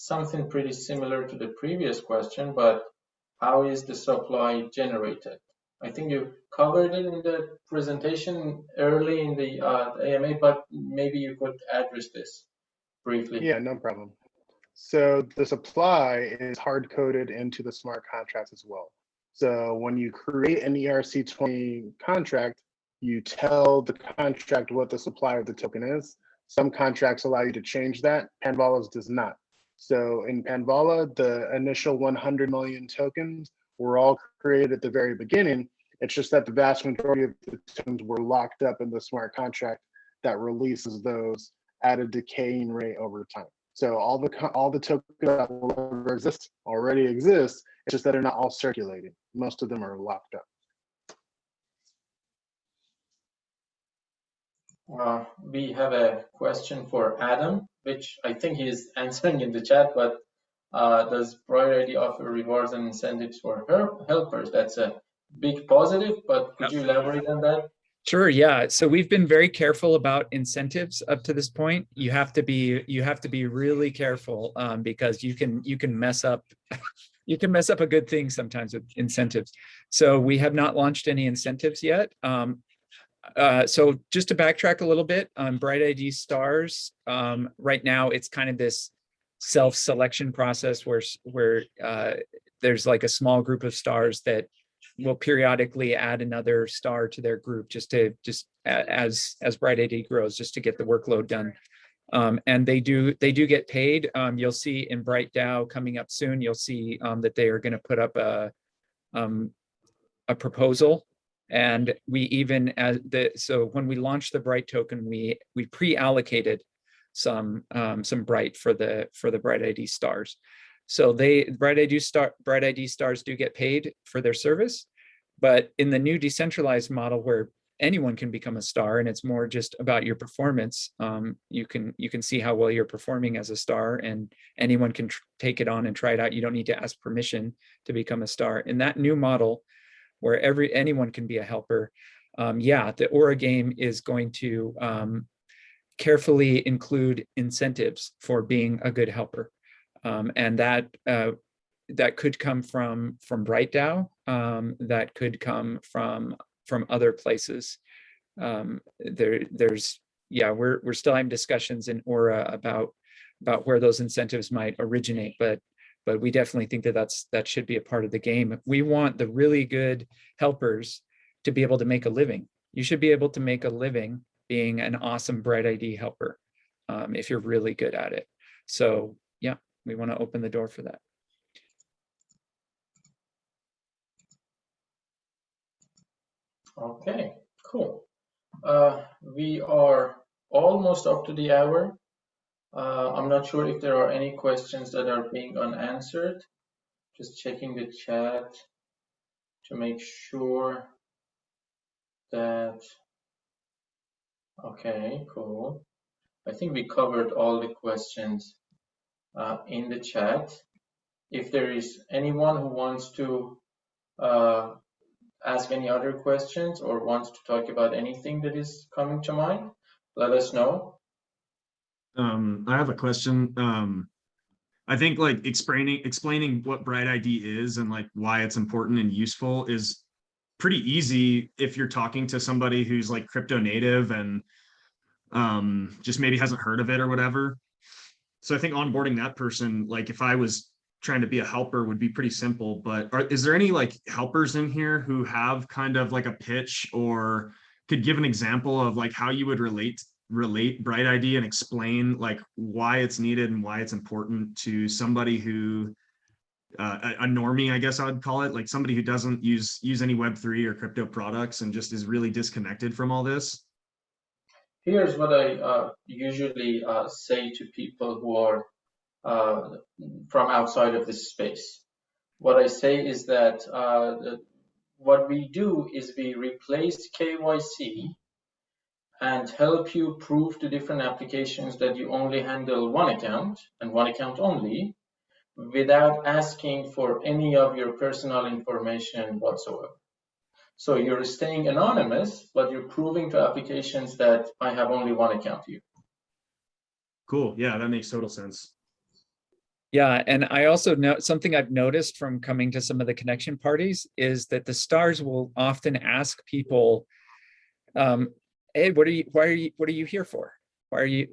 something pretty similar to the previous question, but how is the supply generated? I think you covered it in the presentation early in the AMA, but maybe you could address this briefly. Yeah, no problem. So the supply is hard coded into the smart contracts as well. So when you create an ERC20 contract, you tell the contract what the supply of the token is. Some contracts allow you to change that. Panvala's does not. So in Panvala, the initial 100 million tokens were all created at the very beginning. It's just that the vast majority of the tokens were locked up in the smart contract that releases those at a decaying rate over time. So all the tokens that will ever exist already exist. It's just that they're not all circulating. Most of them are locked up. We have a question for Adam, which I think he is answering in the chat, but does BrightID offer rewards and incentives for helpers? That's a big positive, but could you elaborate on that? Sure. Yeah. So we've been very careful about incentives up to this point. You have to be really careful because you can mess up you can mess up a good thing sometimes with incentives. So we have not launched any incentives yet. So just to backtrack a little bit on BrightID stars, right now it's kind of this self-selection process where there's like a small group of stars that will periodically add another star to their group just as BrightID grows, just to get the workload done. And they do get paid. You'll see in BrightDAO coming up soon, you'll see that they are going to put up a proposal. And we even so when we launched the Bright token, we pre-allocated some Bright for the BrightID stars. So BrightID stars do get paid for their service, but in the new decentralized model where anyone can become a star and it's more just about your performance, you can see how well you're performing as a star, and anyone can take it on and try it out. You don't need to ask permission to become a star. In that new model, where anyone can be a helper, the Aura game is going to carefully include incentives for being a good helper, and that could come from BrightDAO, that could come from other places. We're still having discussions in Aura about where those incentives might originate, but we definitely think that should be a part of the game. We want the really good helpers to be able to make a living. You should be able to make a living being an awesome BrightID helper if you're really good at it. So yeah, we want to open the door for that. Okay, cool. We are almost up to the hour. I'm not sure if there are any questions that are being unanswered. Just checking the chat to make sure that, okay, cool. I think we covered all the questions in the chat. If there is anyone who wants to ask any other questions or wants to talk about anything that is coming to mind, let us know. I have a question. I think like explaining what BrightID is and like why it's important and useful is pretty easy if you're talking to somebody who's like crypto native and just maybe hasn't heard of it or whatever. So I think onboarding that person, like if I was trying to be a helper, would be pretty simple. But is there any like helpers in here who have kind of like a pitch or could give an example of like how you would relate BrightID and explain like why it's needed and why it's important to somebody who a normie, I guess I would call it, like somebody who doesn't use any Web3 or crypto products and just is really disconnected from all this? Here's what I usually say to people who are from outside of this space. What I say is that what we do is we replace KYC and help you prove to different applications that you only handle one account and one account only, without asking for any of your personal information whatsoever. So you're staying anonymous, but you're proving to applications that I have only one account here. Cool. Yeah, that makes total sense. Yeah, and I also know something I've noticed from coming to some of the connection parties is that the stars will often ask people, hey, what are you here for? Why are you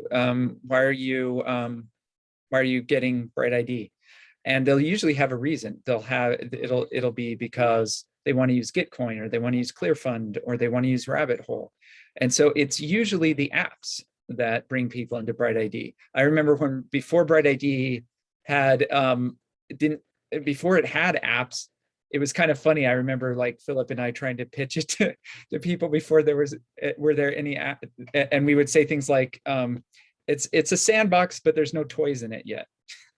getting BrightID? And they'll usually have a reason. It'll be because they want to use Gitcoin, or they want to use Clearfund, or they want to use Rabbit Hole. And so it's usually the apps that bring people into BrightID. I remember before BrightID had before it had apps, it was kind of funny. I remember like Philip and I trying to pitch it to people before were there any app, and we would say things like, it's a sandbox, but there's no toys in it yet.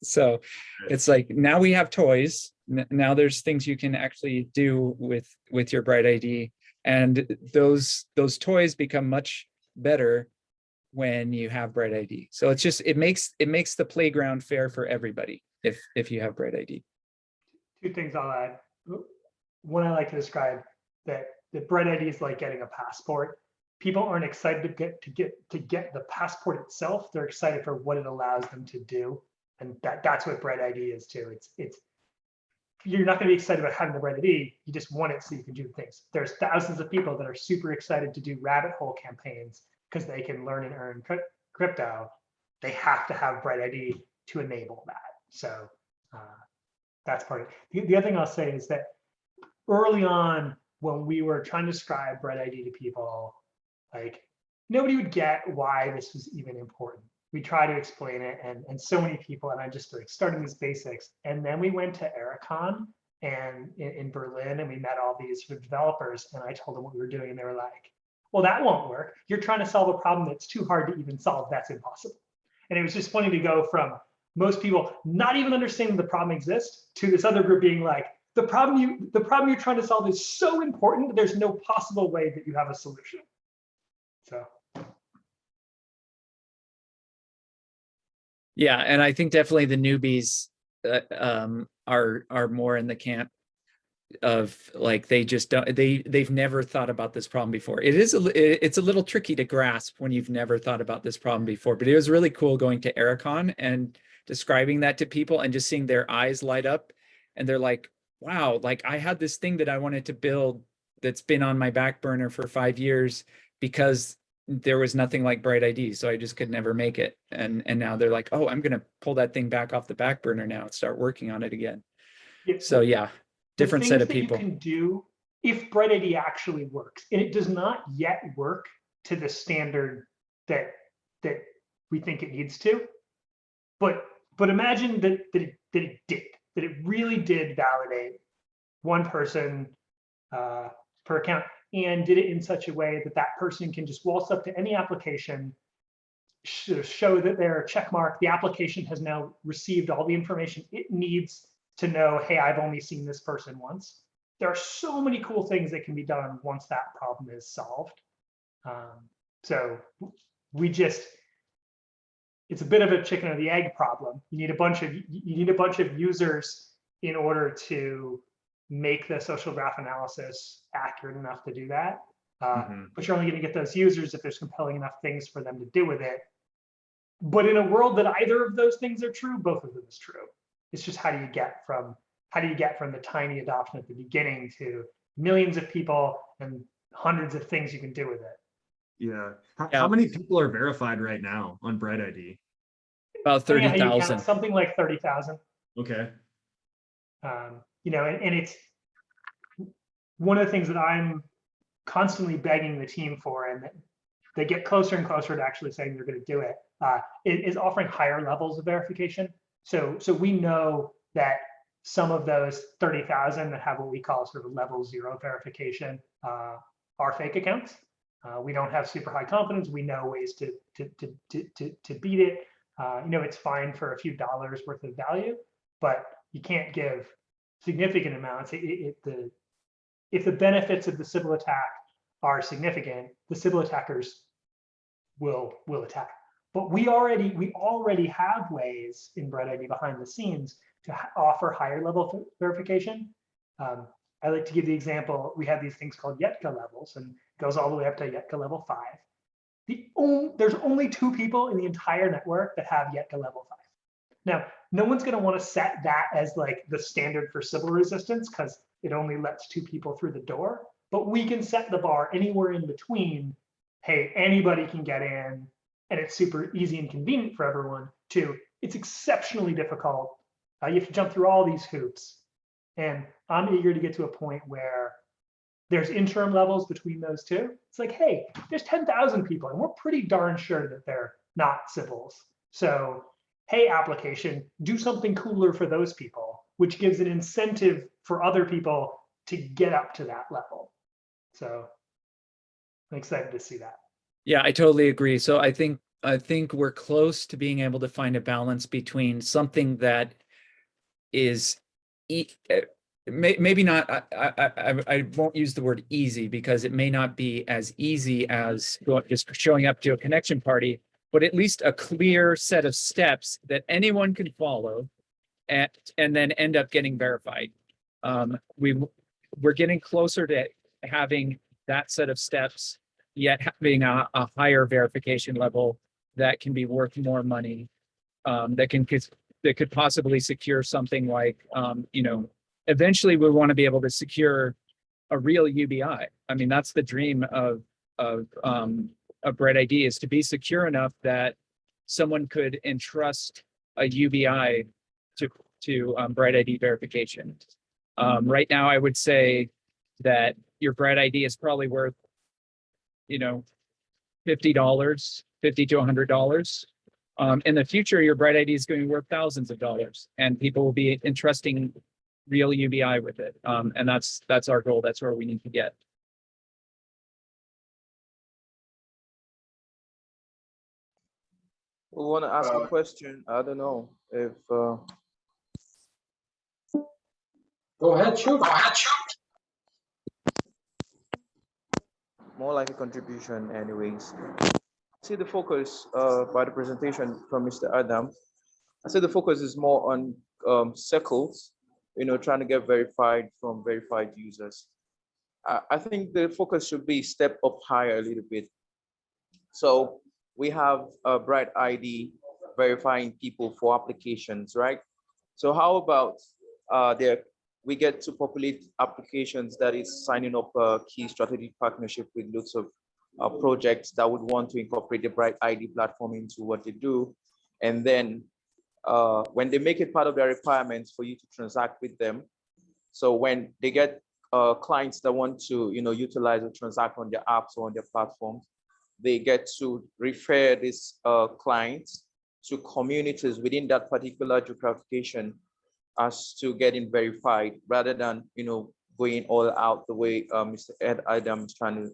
So it's like, now we have toys. Now there's things you can actually do with your BrightID, and those toys become much better when you have BrightID. So it's just, it makes the playground fair for everybody if you have BrightID. Two things I'll add. One, I like to describe that BrightID is like getting a passport. People aren't excited to get the passport itself. They're excited for what it allows them to do, and that's what BrightID is too. It's you're not going to be excited about having the BrightID. You just want it so you can do things. There's thousands of people that are super excited to do rabbit hole campaigns because they can learn and earn crypto. They have to have BrightID to enable that. So that's part of it. The other thing I'll say is that early on, when we were trying to describe BrightID to people, like, nobody would get why this was even important. We tried to explain it, and so many people, and I just like starting these basics. And then we went to Ericon and in Berlin, and we met all these sort of developers, and I told them what we were doing, and they were like, well, that won't work. You're trying to solve a problem that's too hard to even solve. That's impossible. And it was just funny to go from most people not even understanding the problem exists to this other group being like, the problem you're trying to solve is so important that there's no possible way that you have a solution. So. Yeah, and I think definitely the newbies are more in the camp of like, they just don't, they've never thought about this problem before. It's a little tricky to grasp when you've never thought about this problem before, but it was really cool going to Ericon and describing that to people and just seeing their eyes light up, and they're like, wow, like I had this thing that I wanted to build that's been on my back burner for 5 years because there was nothing like BrightID, so I just could never make it. And now they're like, oh, I'm gonna pull that thing back off the back burner now and start working on it again. So yeah, different set of people. You can do if BrightID actually works, and it does not yet work to the standard that we think it needs to. But imagine that it really did validate one person per account, and did it in such a way that that person can just waltz up to any application, show that their check mark, the application has now received all the information it needs to know, hey, I've only seen this person once. There are so many cool things that can be done once that problem is solved. So it's a bit of a chicken or the egg problem. You need a bunch of users in order to make the social graph analysis accurate enough to do that. But you're only going to get those users if there's compelling enough things for them to do with it. But in a world that either of those things are true, both of them is true. It's just how do you get from the tiny adoption at the beginning to millions of people and hundreds of things you can do with it. Yeah. How many people are verified right now on BrightID? About 30,000. Something like 30,000. Okay. You know, and it's one of the things that I'm constantly begging the team for, and they get closer and closer to actually saying they're going to do it, is offering higher levels of verification. So we know that some of those 30,000 that have what we call sort of level 0 verification are fake accounts. We don't have super high confidence. We know ways to beat it. You know, it's fine for a few dollars worth of value, but you can't give significant amounts. If the benefits of the Sybil attack are significant, the Sybil attackers will attack. But we already have ways in BrightID behind the scenes to offer higher level verification. I like to give the example, we have these things called Yetka levels, and it goes all the way up to Yetka level 5. There's only 2 people in the entire network that have Yetka level 5. Now, no one's going to want to set that as like the standard for Sybil resistance because it only lets 2 people through the door. But we can set the bar anywhere in between. Hey, anybody can get in, and it's super easy and convenient for everyone. To it's exceptionally difficult. You have to jump through all these hoops. And I'm eager to get to a point where there's interim levels between those two. It's like, hey, there's 10,000 people, and we're pretty darn sure that they're not Sybils. So, hey, application, do something cooler for those people, which gives an incentive for other people to get up to that level. So I'm excited to see that. Yeah, I totally agree. So I think we're close to being able to find a balance between something that is maybe not, I won't use the word easy because it may not be as easy as just showing up to a connection party, but at least a clear set of steps that anyone can follow and then end up getting verified. We're getting closer to having that set of steps, yet having a higher verification level that can be worth more money, that could possibly secure something like, eventually we want to be able to secure a real UBI. I mean, that's the dream of BrightID, is to be secure enough that someone could entrust a UBI to BrightID verification. Right now, I would say that your BrightID is probably worth, $50, $50 to $100. In the future, your BrightID is going to be worth thousands of dollars, and people will be entrusting real UBI with it. And that's our goal. That's where we need to get. We want to ask a question. I don't know if. Go ahead, shoot. More like a contribution, anyways. See the focus by the presentation from Mr. Adam. I said the focus is more on circles, trying to get verified from verified users. I think the focus should be step up higher a little bit. So we have BrightID verifying people for applications, right? So how about we get to populate applications that is signing up a key strategic partnership with lots of projects that would want to incorporate the BrightID platform into what they do. And then when they make it part of their requirements for you to transact with them. So when they get clients that want to, utilize or transact on their apps or on their platforms, they get to refer these clients to communities within that particular geographication as to getting verified, rather than, going all out the way Mr. Ed Adams trying to,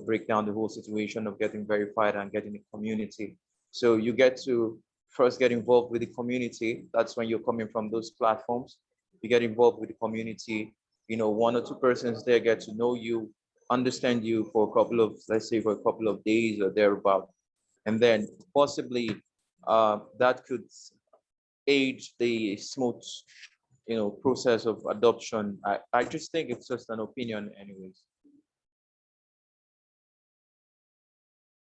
break down the whole situation of getting verified and getting a community. So you get to first get involved with the community. That's when you're coming from those platforms. You get involved with the community, 1 or 2 persons there get to know you, understand you for a couple of days or thereabout. And then possibly that could aid the smooth, process of adoption. I just think it's just an opinion anyways.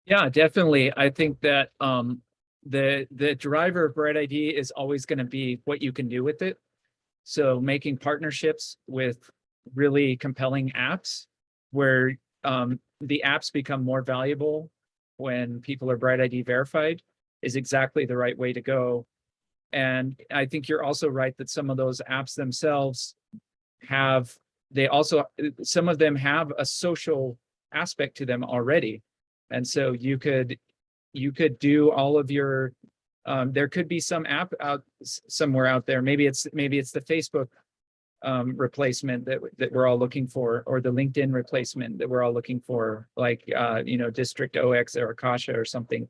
Yeah, definitely. I think that the driver of BrightID is always going to be what you can do with it. So making partnerships with really compelling apps where the apps become more valuable when people are BrightID verified is exactly the right way to go. And I think you're also right that some of those apps themselves some of them have a social aspect to them already. And so you could do all of your, there could be some app out somewhere out there. Maybe it's the Facebook replacement that we're all looking for, or the LinkedIn replacement that we're all looking for, like District OX or Akasha or something.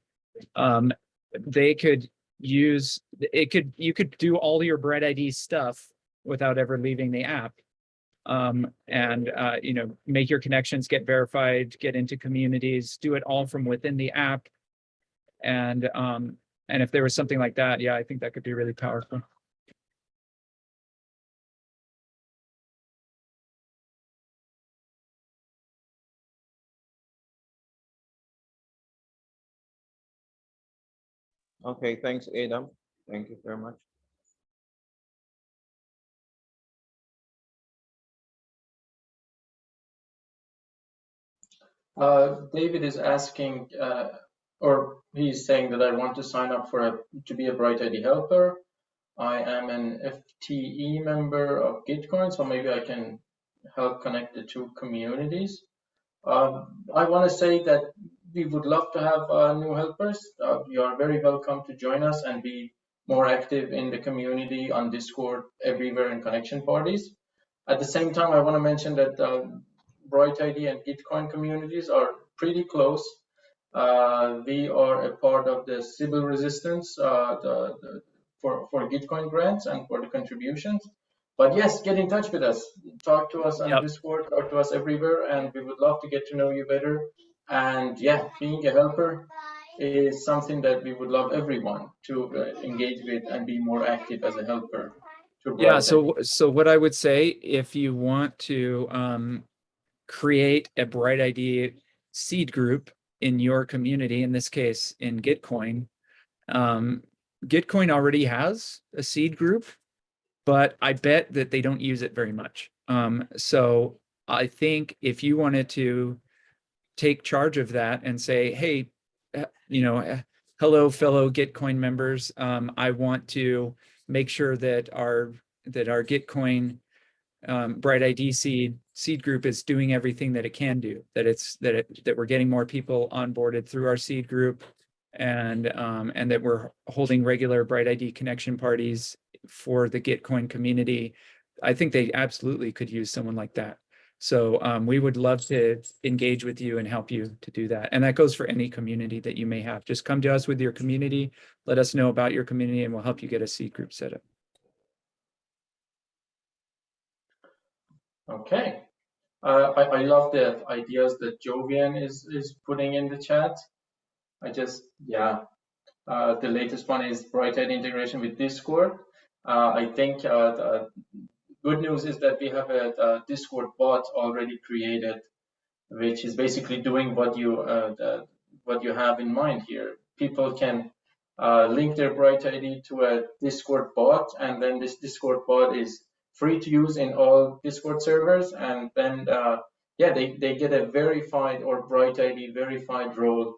They could use it. You could do all your BrightID stuff without ever leaving the app, and make your connections, get verified, get into communities, do it all from within the app. And if there was something like that, yeah, I think that could be really powerful. Okay, thanks, Adam. Thank you very much. David is asking, or he's saying that I want to sign up to be a BrightID helper. I am an FTE member of Gitcoin, so maybe I can help connect the two communities. I want to say that we would love to have new helpers. You are very welcome to join us and be more active in the community on Discord, everywhere in connection parties. At the same time, I want to mention that BrightID and Gitcoin communities are pretty close. We are a part of the Sybil resistance for Gitcoin grants and for the contributions. But yes, get in touch with us. Talk to us on Yep. Discord, talk to us everywhere, and we would love to get to know you better. And yeah, being a helper is something that we would love everyone to engage with and be more active as a helper. Yeah, so what I would say, if you want to create a BrightID seed group in your community, in this case in Gitcoin, Gitcoin already has a seed group, but I bet that they don't use it very much. So I think if you wanted to take charge of that and say, hey, hello, fellow Gitcoin members, I want to make sure that our Gitcoin BrightID seed group is doing everything that it can do, that we're getting more people onboarded through our seed group, and that we're holding regular BrightID connection parties for the Gitcoin community. I think they absolutely could use someone like that. So we would love to engage with you and help you to do that. And that goes for any community that you may have. Just come to us with your community, let us know about your community, and we'll help you get a seed group set up. Okay. I love the ideas that Jovian is putting in the chat. The latest one is BrightID integration with Discord. I think the good news is that we have a Discord bot already created, which is basically doing what you have in mind here. People can link their BrightID to a Discord bot, and then this Discord bot is free to use in all Discord servers, and then they get a verified or BrightID verified role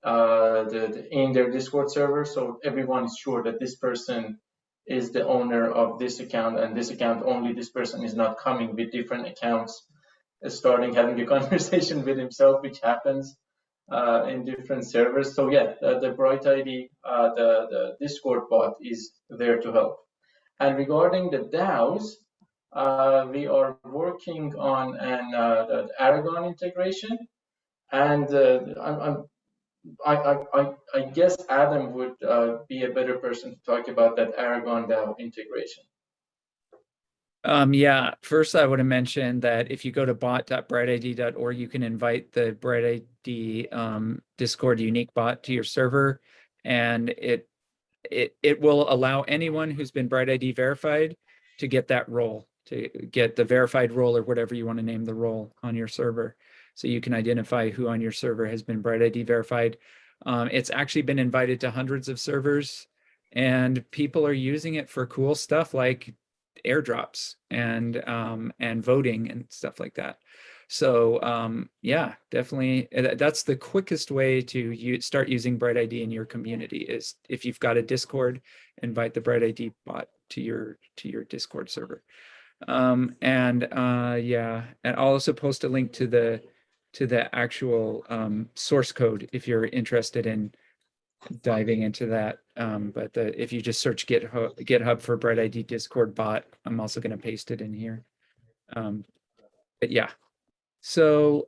in their Discord server, so everyone is sure that this person is the owner of this account, and this account only. This person is not coming with different accounts, starting having a conversation with himself, which happens in different servers. So yeah, the BrightID, the Discord bot is there to help. And regarding the DAOs, we are working on the Aragon integration, and I guess Adam would be a better person to talk about that Aragon DAO integration. Yeah, first I would have mentioned that if you go to bot.brightid.org, you can invite the BrightID Discord unique bot to your server, and it will allow anyone who's been BrightID verified to get that role, to get the verified role or whatever you want to name the role on your server. So you can identify who on your server has been BrightID verified. It's actually been invited to hundreds of servers, and people are using it for cool stuff like airdrops and voting and stuff like that. So yeah, definitely, that's the quickest way to start using BrightID in your community, is if you've got a Discord, invite the BrightID bot to your Discord server. And I'll also post a link to the actual source code if you're interested in diving into that. But if you just search GitHub for BrightID Discord bot, I'm also going to paste it in here. But yeah. So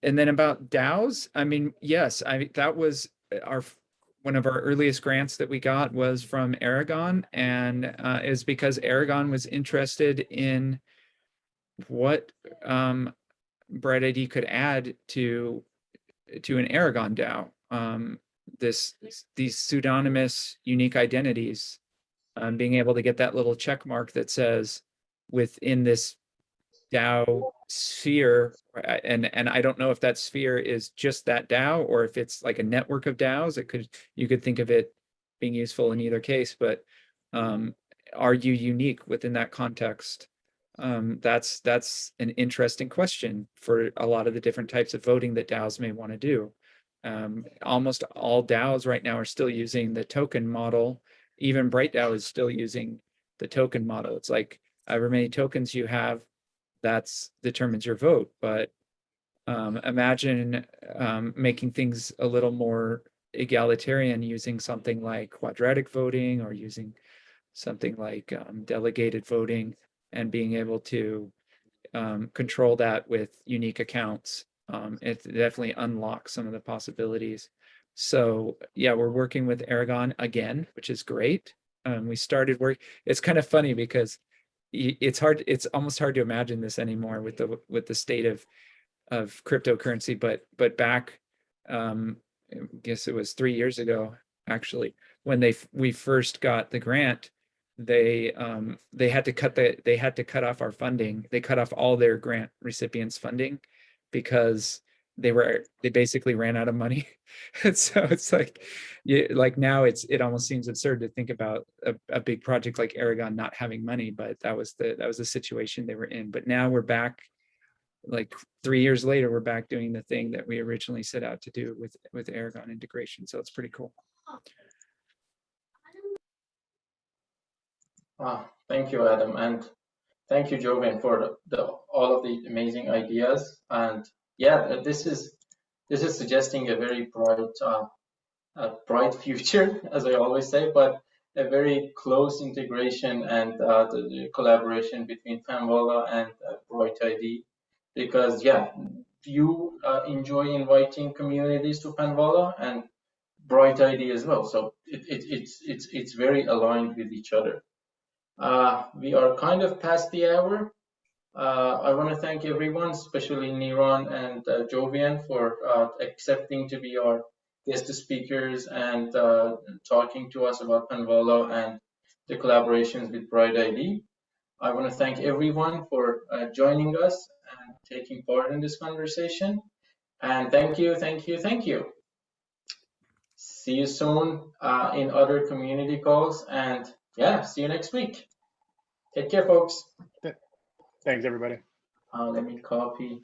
and then about DAOs, I mean, yes, that was one of our earliest grants that we got was from Aragon, and is because Aragon was interested in what BrightID could add to an Aragon DAO. These pseudonymous unique identities, being able to get that little check mark that says within this DAO sphere, and I don't know if that sphere is just that DAO or if it's like a network of DAOs. You could think of it being useful in either case, but are you unique within that context? That's an interesting question for a lot of the different types of voting that DAOs may want to do. Almost all DAOs right now are still using the token model. Even BrightDAO is still using the token model. It's like however many tokens you have, that's determines your vote. But imagine making things a little more egalitarian using something like quadratic voting or using something like delegated voting and being able to control that with unique accounts. It definitely unlocks some of the possibilities. So yeah, we're working with Aragon again, which is great. We started work. It's kind of funny because it's hard. It's almost hard to imagine this anymore with the state of cryptocurrency. But back, I guess it was 3 years ago actually, when we first got the grant, they had to cut off our funding. They cut off all their grant recipients' funding because they basically ran out of money. And so it's like now it almost seems absurd to think about a big project like Aragon not having money, but that was the situation they were in. But now we're back, like 3 years later, we're back doing the thing that we originally set out to do with Aragon integration. So it's pretty cool. Thank you, Adam, and thank you, Jovian, for all of the amazing ideas. And yeah, this is suggesting a very bright future, as I always say, but a very close integration and the collaboration between Panvala and BrightID, because yeah, you enjoy inviting communities to Panvala and BrightID as well. So it's very aligned with each other. We are kind of past the hour. I want to thank everyone, especially Niran and Jovian, for accepting to be our guest speakers and talking to us about Panvala and the collaborations with BrightID. I want to thank everyone for joining us and taking part in this conversation. And thank you, thank you, thank you. See you soon in other community calls, and yeah, see you next week. Take care, folks. Thanks, everybody. Let me copy.